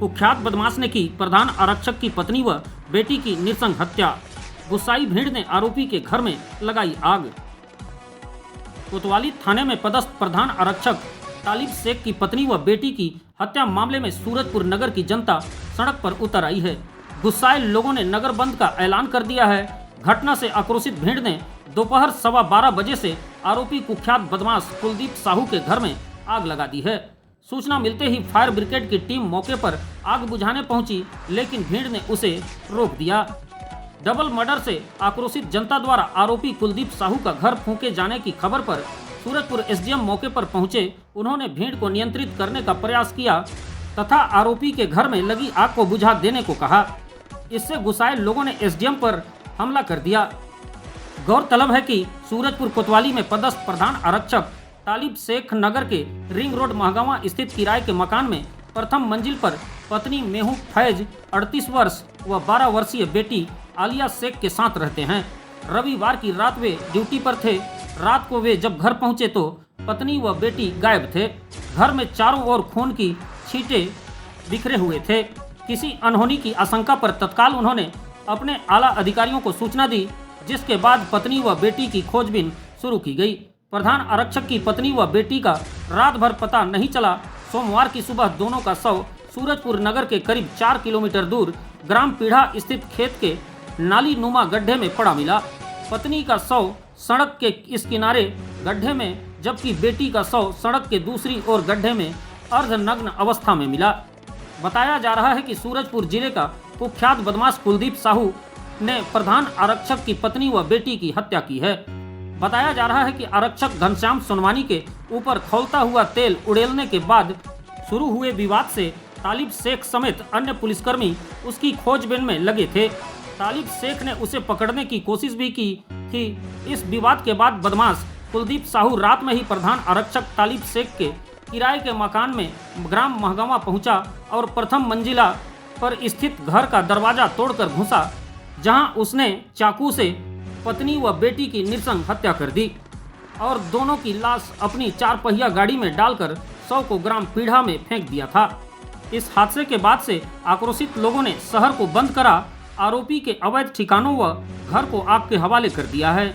कुख्यात बदमाश ने की प्रधान आरक्षक की पत्नी व बेटी की नृशंस हत्या। गुस्साई भीड़ ने आरोपी के घर में लगाई आग। कोतवाली थाने में पदस्थ प्रधान आरक्षक तालिब शेख की पत्नी व बेटी की हत्या मामले में सूरजपुर नगर की जनता सड़क पर उतर आई है। गुस्साए लोगों ने नगर बंद का ऐलान कर दिया है। घटना से आक्रोशित भीड़ ने दोपहर 12:15 बजे से आरोपी कुख्यात बदमाश कुलदीप साहू के घर में आग लगा दी है। सूचना मिलते ही फायर ब्रिगेड की टीम मौके पर आग बुझाने पहुंची, लेकिन भीड़ ने उसे रोक दिया। डबल मर्डर से आक्रोशित जनता द्वारा आरोपी कुलदीप साहू का घर फूंके जाने की खबर पर सूरजपुर एसडीएम मौके पर पहुंचे। उन्होंने भीड़ को नियंत्रित करने का प्रयास किया तथा आरोपी के घर में लगी आग को बुझा देने को कहा। इससे गुस्साए लोगों ने एसडीएम पर हमला कर दिया। गौरतलब है कि सूरजपुर कोतवाली में पदस्थ प्रधान आरक्षक तालिब शेख नगर के रिंग रोड महगावा स्थित किराए के मकान में प्रथम मंजिल पर पत्नी मेहू फैज 38 वर्ष व 12 वर्षीय बेटी आलिया शेख के साथ रहते हैं। रविवार की रात वे ड्यूटी पर थे। रात को वे जब घर पहुंचे तो पत्नी व बेटी गायब थे। घर में चारों ओर खून की छींटे बिखरे हुए थे। किसी अनहोनी की आशंका पर तत्काल उन्होंने अपने आला अधिकारियों को सूचना दी, जिसके बाद पत्नी व बेटी की खोजबीन शुरू की गई। प्रधान आरक्षक की पत्नी व बेटी का रात भर पता नहीं चला। सोमवार की सुबह दोनों का शव सूरजपुर नगर के करीब 4 किलोमीटर दूर ग्राम पीढ़ा स्थित खेत के नाली नुमा गड्ढे में पड़ा मिला। पत्नी का शव सड़क के इस किनारे गड्ढे में, जबकि बेटी का शव सड़क के दूसरी ओर गड्ढे में अर्धनग्न अवस्था में मिला। बताया जा रहा है कि सूरजपुर जिले का कुख्यात बदमाश कुलदीप साहू ने प्रधान आरक्षक की पत्नी व बेटी की हत्या की है। बताया जा रहा है कि आरक्षक घनश्याम सोनवानी के ऊपर खौलता हुआ तेल उड़ेलने के बाद शुरू हुए विवाद से तालिब शेख समेत अन्य पुलिसकर्मी उसकी खोजबीन में लगे थे। तालिब शेख ने उसे पकड़ने की कोशिश भी की थी। इस विवाद के बाद बदमाश कुलदीप साहू रात में ही प्रधान आरक्षक तालिब शेख के किराए के मकान में ग्राम महगावा पहुंचा और प्रथम मंजिला पर स्थित घर का दरवाजा तोड़कर घुसा, जहां उसने चाकू से पत्नी व बेटी की नृशंस हत्या कर दी और दोनों की लाश अपनी 4 पहिया गाड़ी में डालकर शव को ग्राम पीढ़ा में फेंक दिया था। इस हादसे के बाद से आक्रोशित लोगों ने शहर को बंद करा, आरोपी के अवैध ठिकानों व घर को आग के हवाले कर दिया है।